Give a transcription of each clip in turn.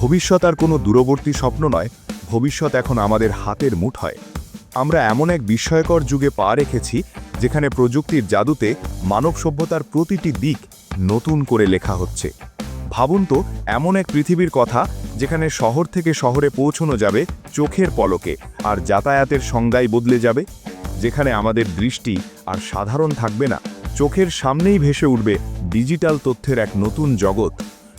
ভবিষ্যৎ আর কোনো দূরবর্তী স্বপ্ন নয়, ভবিষ্যৎ এখন আমাদের হাতের মুঠোয়। আমরা এমন এক বিস্ময়কর যুগে পা রেখেছি যেখানে প্রযুক্তির জাদুতে মানব সভ্যতার প্রতিটি দিক নতুন করে লেখা হচ্ছে। ভাবুন তো, এমন এক পৃথিবীর কথা যেখানে শহর থেকে শহরে পৌঁছানো যাবে চোখের পলকে, আর যাতায়াতের সংজ্ঞাই বদলে যাবে। যেখানে আমাদের দৃষ্টি আর সাধারণ থাকবে না, চোখের সামনেই ভেসে উঠবে ডিজিটাল তথ্যের এক নতুন জগৎ।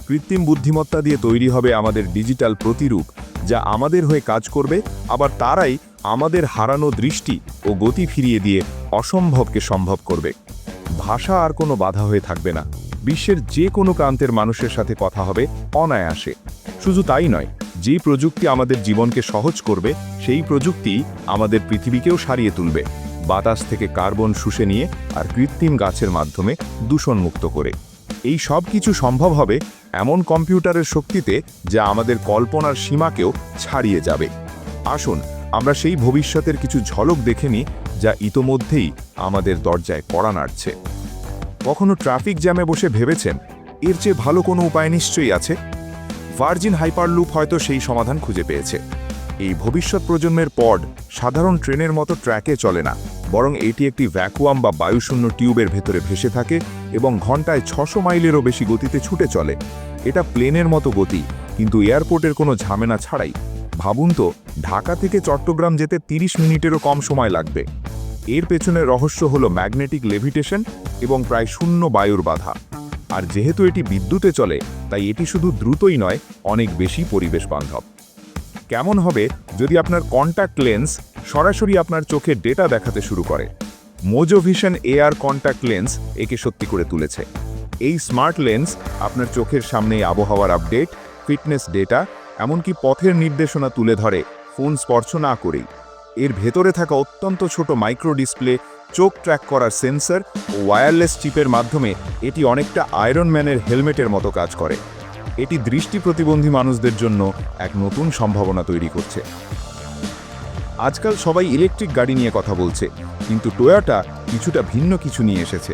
কৃত্রিম বুদ্ধিমত্তা দিয়ে তৈরি হবে আমাদের ডিজিটাল প্রতিরূপ, যা আমাদের হয়ে কাজ করবে, আবার তারাই আমাদের হারানো দৃষ্টি ও গতি ফিরিয়ে দিয়ে অসম্ভবকে সম্ভব করবে। ভাষা আর কোনো বাধা হয়ে থাকবে না, বিশ্বের যে কোনো প্রান্তের মানুষের সাথে কথা হবে অনায়াসে। শুধু তাই নয়, যেই প্রযুক্তি আমাদের জীবনকে সহজ করবে, সেই প্রযুক্তি আমাদের পৃথিবীকেও সারিয়ে তুলবে, বাতাস থেকে কার্বন শুষে নিয়ে আর কৃত্রিম গাছের মাধ্যমে দূষণমুক্ত করে। এই সব কিছু সম্ভব হবে এমন কম্পিউটারের শক্তিতে, যা আমাদের কল্পনার সীমাকেও ছাড়িয়ে যাবে। আসুন আমরা সেই ভবিষ্যতের কিছু ঝলক দেখে নিই, যা ইতোমধ্যেই আমাদের দরজায় কড়া নাড়ছে। কখনো ট্রাফিক জ্যামে বসে ভেবেছেন এর চেয়ে ভালো কোনো উপায় নিশ্চয়ই আছে? ভার্জিন হাইপারলুপ হয়তো সেই সমাধান খুঁজে পেয়েছে। এই ভবিষ্যৎ প্রজন্মের পড সাধারণ ট্রেনের মতো ট্র্যাকে চলে না, বরং এটি একটি ভ্যাকুয়াম বা বায়ুশূন্য টিউবের ভেতরে ভেসে থাকে এবং ঘন্টায় 600 মাইলেরও বেশি গতিতে ছুটে চলে। এটা প্লেনের মতো গতি, কিন্তু এয়ারপোর্টের কোনো ঝামেলা ছাড়াই। ভাবুন তো, ঢাকা থেকে চট্টগ্রাম যেতে 30 মিনিটেরও কম সময় লাগবে। এর পেছনের রহস্য হলো ম্যাগনেটিক লেভিটেশন এবং প্রায় শূন্য বায়ুর বাধা। আর যেহেতু এটি বিদ্যুতে চলে, তাই এটি শুধু দ্রুতই নয়, অনেক বেশি পরিবেশ বান্ধব। কেমন হবে যদি আপনার কন্ট্যাক্ট লেন্স সরাসরি আপনার চোখের ডেটা দেখাতে শুরু করে? মোজোভিশন এআর কন্ট্যাক্ট লেন্স একে সত্যি করে তুলেছে। এই স্মার্ট লেন্স আপনার চোখের সামনেই আবহাওয়ার আপডেট, ফিটনেস ডেটা, এমনকি পথের নির্দেশনা তুলে ধরে ফোন স্পর্শ না করেই। এর ভেতরে থাকা অত্যন্ত ছোট মাইক্রো ডিসপ্লে, চোখ ট্র্যাক করার সেন্সর ও ওয়্যারলেস চিপের মাধ্যমে এটি অনেকটা আয়রন ম্যানের হেলমেটের মতো কাজ করে। এটি দৃষ্টি প্রতিবন্ধী মানুষদের জন্য এক নতুন সম্ভাবনা তৈরি করছে। আজকাল সবাই ইলেকট্রিক গাড়ি নিয়ে কথা বলছে, কিন্তু টয়োটা কিছুটা ভিন্ন কিছু নিয়ে এসেছে।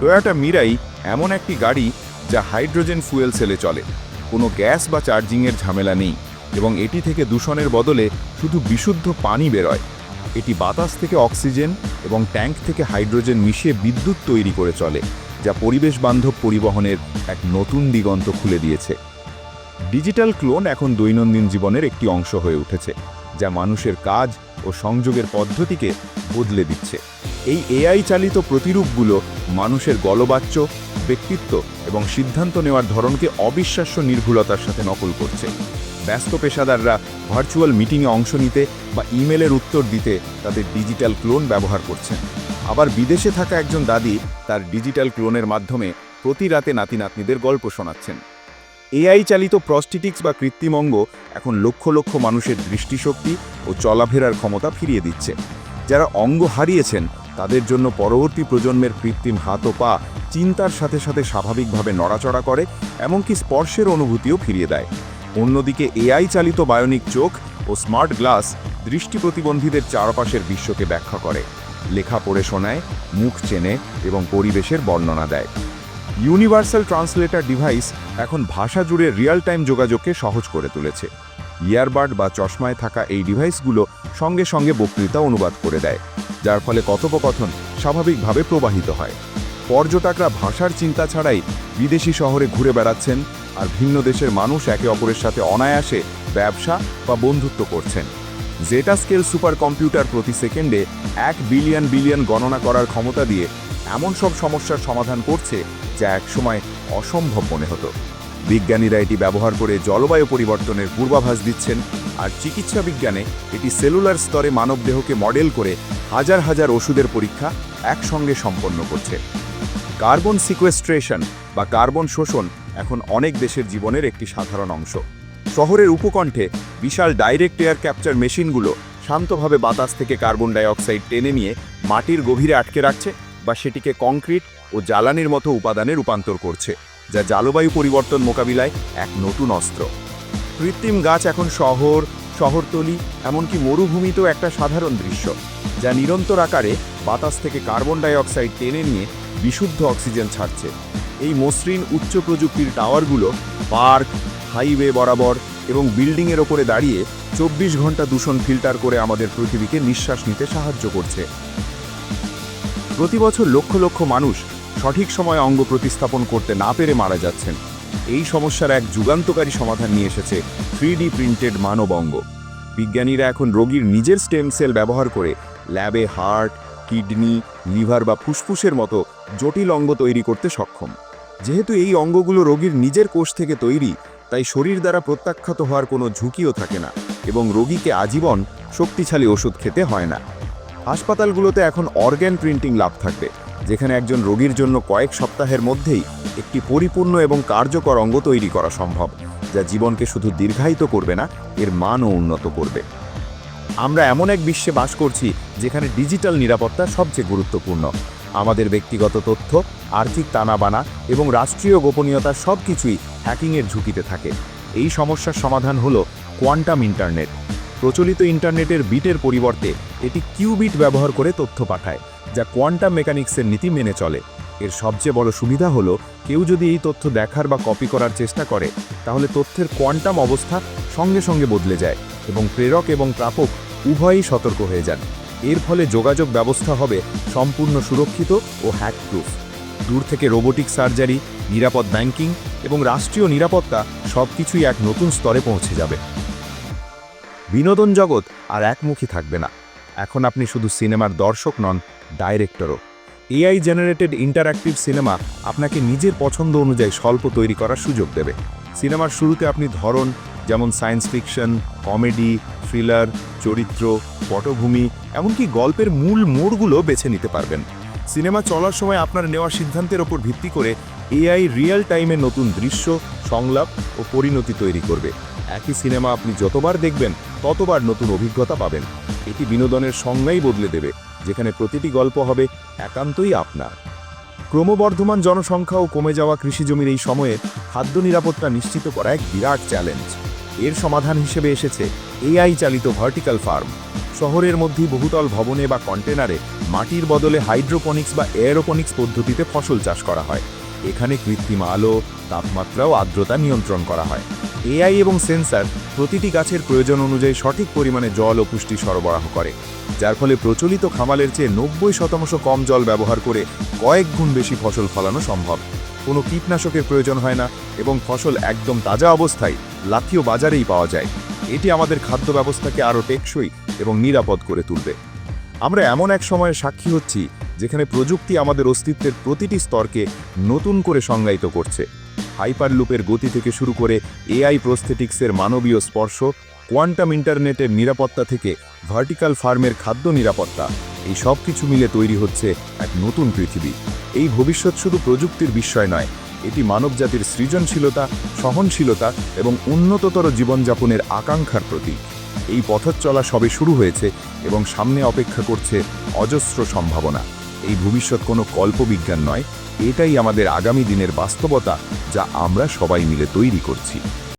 টয়োটা মিরাই এমন একটি গাড়ি যা হাইড্রোজেন ফুয়েল সেলে চলে। কোনো গ্যাস বা চার্জিংয়ের ঝামেলা নেই, এবং এটি থেকে দূষণের বদলে শুধু বিশুদ্ধ পানি বেরোয়। এটি বাতাস থেকে অক্সিজেন এবং ট্যাঙ্ক থেকে হাইড্রোজেন মিশিয়ে বিদ্যুৎ তৈরি করে চলে, যা পরিবেশ বান্ধব পরিবহনের এক নতুন দিগন্ত খুলে দিয়েছে। ডিজিটাল ক্লোন এখন দৈনন্দিন জীবনের একটি অংশ হয়ে উঠেছে, যা মানুষের কাজ ও সংযোগের পদ্ধতিকে বদলে দিচ্ছে। এই এআই চালিত প্রতিরূপগুলো মানুষের গলবাচ্য, ব্যক্তিত্ব এবং সিদ্ধান্ত নেওয়ার ধরনকে অবিশ্বাস্য নির্ভুলতার সাথে নকল করছে। ব্যস্ত পেশাদাররা ভার্চুয়াল মিটিংয়ে অংশ নিতে বা ইমেলের উত্তর দিতে তাদের ডিজিটাল ক্লোন ব্যবহার করছেন। আবার বিদেশে থাকা একজন দাদি তার ডিজিটাল ক্লোনের মাধ্যমে প্রতি রাতে নাতি নাতনিদের গল্প শোনাচ্ছেন। এআই চালিত প্রস্থেটিক্স বা কৃত্রিম অঙ্গ এখন লক্ষ লক্ষ মানুষের দৃষ্টিশক্তি ও চলাফেরার ক্ষমতা ফিরিয়ে দিচ্ছে। যারা অঙ্গ হারিয়েছেন তাদের জন্য পরবর্তী প্রজন্মের কৃত্রিম হাত ও পা চিন্তার সাথে সাথে স্বাভাবিকভাবে নড়াচড়া করে, এমনকি স্পর্শের অনুভূতিও ফিরিয়ে দেয়। অন্যদিকে এআই চালিত বায়োনিক চোখ ও স্মার্ট গ্লাস দৃষ্টি প্রতিবন্ধীদের চারপাশের বিশ্বকে ব্যাখ্যা করে, লেখা পড়ে শোনায়, মুখ চেনে এবং পরিবেশের বর্ণনা দেয়। ইউনিভার্সাল ট্রান্সলেটর ডিভাইস এখন ভাষা জুড়ে রিয়েল টাইম যোগাযোগকে সহজ করে তুলেছে। ইয়ারবাড বা চশমায় থাকা এই ডিভাইসগুলো সঙ্গে সঙ্গে বক্তৃতা অনুবাদ করে দেয়, যার ফলে কথোপকথন স্বাভাবিকভাবে প্রবাহিত হয়। পর্যটকরা ভাষার চিন্তা ছাড়াই বিদেশি শহরে ঘুরে বেড়াচ্ছেন, আর ভিন্ন দেশের মানুষ একে অপরের সাথে অনায়াসে ব্যবসা বা বন্ধুত্ব করছেন। জেটা স্কেল সুপার কম্পিউটার প্রতি সেকেন্ডে 1 বিলিয়ন গণনা করার ক্ষমতা দিয়ে এমন সব সমস্যার সমাধান করছে যা একসময় অসম্ভব মনে হতো। বিজ্ঞানীরা এটি ব্যবহার করে জলবায়ু পরিবর্তনের পূর্বাভাস দিচ্ছেন, আর চিকিৎসা বিজ্ঞানে এটি সেলুলার স্তরে মানবদেহকে মডেল করে হাজার হাজার ওষুধের পরীক্ষা একসঙ্গে সম্পন্ন করছে। কার্বন সিকোয়েস্ট্রেশন বা কার্বন শোষণ এখন অনেক দেশের জীবনের একটি সাধারণ অংশ। শহরের উপকণ্ঠে বিশাল ডাইরেক্ট এয়ার ক্যাপচার মেশিনগুলো শান্তভাবে বাতাস থেকে কার্বন ডাইঅক্সাইড টেনে নিয়ে মাটির গভীরে আটকে রাখছে, বা সেটিকে কংক্রিট ও জ্বালানির মতো উপাদানে রূপান্তর করছে, যা জলবায়ু পরিবর্তন মোকাবিলায় এক নতুন অস্ত্র। কৃত্রিম গাছ এখন শহরতলি, এমনকি মরুভূমিতেও একটা সাধারণ দৃশ্য, যা নিরন্তর আকারে বাতাস থেকে কার্বন ডাইঅক্সাইড টেনে নিয়ে বিশুদ্ধ অক্সিজেন ছাড়ছে। এই মসৃণ উচ্চ প্রযুক্তির টাওয়ারগুলো পার্ক, হাইওয়ে বরাবর এবং বিল্ডিংয়ের ওপরে দাঁড়িয়ে 24 ঘন্টা দূষণ ফিল্টার করে আমাদের পৃথিবীকে নিঃশ্বাস নিতে সাহায্য করছে। প্রতি বছর লক্ষ লক্ষ মানুষ সঠিক সময়ে অঙ্গ প্রতিস্থাপন করতে না পেরে মারা যাচ্ছেন। এই সমস্যার এক যুগান্তকারী সমাধান নিয়ে এসেছে 3D প্রিন্টেড মানব অঙ্গ। বিজ্ঞানীরা এখন রোগীর নিজের স্টেম সেল ব্যবহার করে ল্যাবে হার্ট, কিডনি, লিভার বা ফুসফুসের মতো জটিল অঙ্গ তৈরি করতে সক্ষম। যেহেতু এই অঙ্গগুলো রোগীর নিজের কোষ থেকে তৈরি, তাই শরীর দ্বারা প্রত্যাখ্যাত হওয়ার কোনো ঝুঁকিও থাকে না এবং রোগীকে আজীবন শক্তিশালী ওষুধ খেতে হয় না। হাসপাতালগুলোতে এখন অর্গ্যান প্রিন্টিং ল্যাব থাকবে, যেখানে একজন রোগীর জন্য কয়েক সপ্তাহের মধ্যেই একটি পরিপূর্ণ এবং কার্যকর অঙ্গ তৈরি করা সম্ভব, যা জীবনকে শুধু দীর্ঘায়িত করবে না, এর মানও উন্নত করবে। আমরা এমন এক বিশ্বে বাস করছি যেখানে ডিজিটাল নিরাপত্তা সবচেয়ে গুরুত্বপূর্ণ। আমাদের ব্যক্তিগত তথ্য, আর্থিক তানাবানা এবং রাষ্ট্রীয় গোপনীয়তা সবকিছুই হ্যাকিংয়ের ঝুঁকিতে থাকে। এই সমস্যার সমাধান হলো কোয়ান্টাম ইন্টারনেট। প্রচলিত ইন্টারনেটের বিটের পরিবর্তে এটি কিউবিট ব্যবহার করে তথ্য পাঠায়, যা কোয়ান্টাম মেকানিক্সের নীতি মেনে চলে। এর সবচেয়ে বড় সুবিধা হলো, কেউ যদি এই তথ্য দেখার বা কপি করার চেষ্টা করে, তাহলে তথ্যের কোয়ান্টাম অবস্থা সঙ্গে সঙ্গে বদলে যায় এবং প্রেরক এবং প্রাপক উভয়ই সতর্ক হয়ে যান। এর ফলে যোগাযোগ ব্যবস্থা হবে সম্পূর্ণ সুরক্ষিত ও হ্যাক প্রুফ। দূর থেকে রোবোটিক সার্জারি, নিরাপদ ব্যাংকিং এবং রাষ্ট্রীয় নিরাপত্তা সবকিছুই এক নতুন স্তরে পৌঁছে যাবে। বিনোদন জগৎ আর একমুখী থাকবে না। এখন আপনি শুধু সিনেমার দর্শক নন, ডাইরেক্টরও। এআই জেনারেটেড ইন্টারঅ্যাক্টিভ সিনেমা আপনাকে নিজের পছন্দ অনুযায়ী স্বল্প তৈরি করার সুযোগ দেবে। সিনেমার শুরুতে আপনি ধরন যেমন সায়েন্স ফিকশন, কমেডি, থ্রিলার, চরিত্র, পটভূমি, এমনকি গল্পের মূল মোড়গুলো বেছে নিতে পারবেন। সিনেমা চলার সময় আপনার নেওয়া সিদ্ধান্তের ওপর ভিত্তি করে এআই রিয়েল টাইমে নতুন দৃশ্য, সংলাপ ও পরিণতি তৈরি করবে। একই সিনেমা আপনি যতবার দেখবেন ততবার নতুন অভিজ্ঞতা পাবেন। এটি বিনোদনের সংজ্ঞাই বদলে দেবে, যেখানে প্রতিটি গল্প হবে একান্তই আপনার। ক্রমবর্ধমান জনসংখ্যা ও কমে যাওয়া কৃষিজমির এই সময়ে খাদ্য নিরাপত্তা নিশ্চিত করা এক বিরাট চ্যালেঞ্জ। এর সমাধান হিসেবে এসেছে এআই চালিত ভার্টিক্যাল ফার্ম। শহরের মধ্যে বহুতল ভবনে বা কন্টেনারে মাটির বদলে হাইড্রোপনিক্স বা এয়ারোপনিক্স পদ্ধতিতে ফসল চাষ করা হয়। এখানে কৃত্রিম আলো, তাপমাত্রা ও আর্দ্রতা নিয়ন্ত্রণ করা হয়। এআই এবং সেন্সর প্রতিটি গাছের প্রয়োজন অনুযায়ী সঠিক পরিমাণে জল ও পুষ্টি সরবরাহ করে, যার ফলে প্রচলিত খামালের চেয়ে 90% কম জল ব্যবহার করে কয়েক গুণ বেশি ফসল ফলানো সম্ভব। কোনো কীটনাশকের প্রয়োজন হয় না এবং ফসল একদম তাজা অবস্থায় লাথিও বাজারেই পাওয়া যায়। এটি আমাদের খাদ্য ব্যবস্থাকে আরও টেকসই এবং নিরাপদ করে তুলবে। আমরা এমন এক সময়ের সাক্ষী হচ্ছি যেখানে প্রযুক্তি আমাদের অস্তিত্বের প্রতিটি স্তরকে নতুন করে সংজ্ঞায়িত করছে। হাইপারলুপের গতি থেকে শুরু করে এআই প্রস্থেটিক্সের মানবীয় স্পর্শ, কোয়ান্টাম ইন্টারনেটের নিরাপত্তা থেকে ভার্টিক্যাল ফার্মের খাদ্য নিরাপত্তা, এই সব কিছু মিলে তৈরি হচ্ছে এক নতুন পৃথিবী। এই ভবিষ্যৎ শুধু প্রযুক্তির বিষয় নয়, এটি মানবজাতির সৃজনশীলতা, সহনশীলতা এবং উন্নততর জীবনযাপনের আকাঙ্ক্ষার প্রতীক। এই পথচলা সবে শুরু হয়েছে এবং সামনে অপেক্ষা করছে অজস্র সম্ভাবনা। এই ভবিষ্যৎ কোনো কল্পবিজ্ঞান নয়, এটাই আমাদের আগামী দিনের বাস্তবতা, যা আমরা সবাই মিলে তৈরি করছি।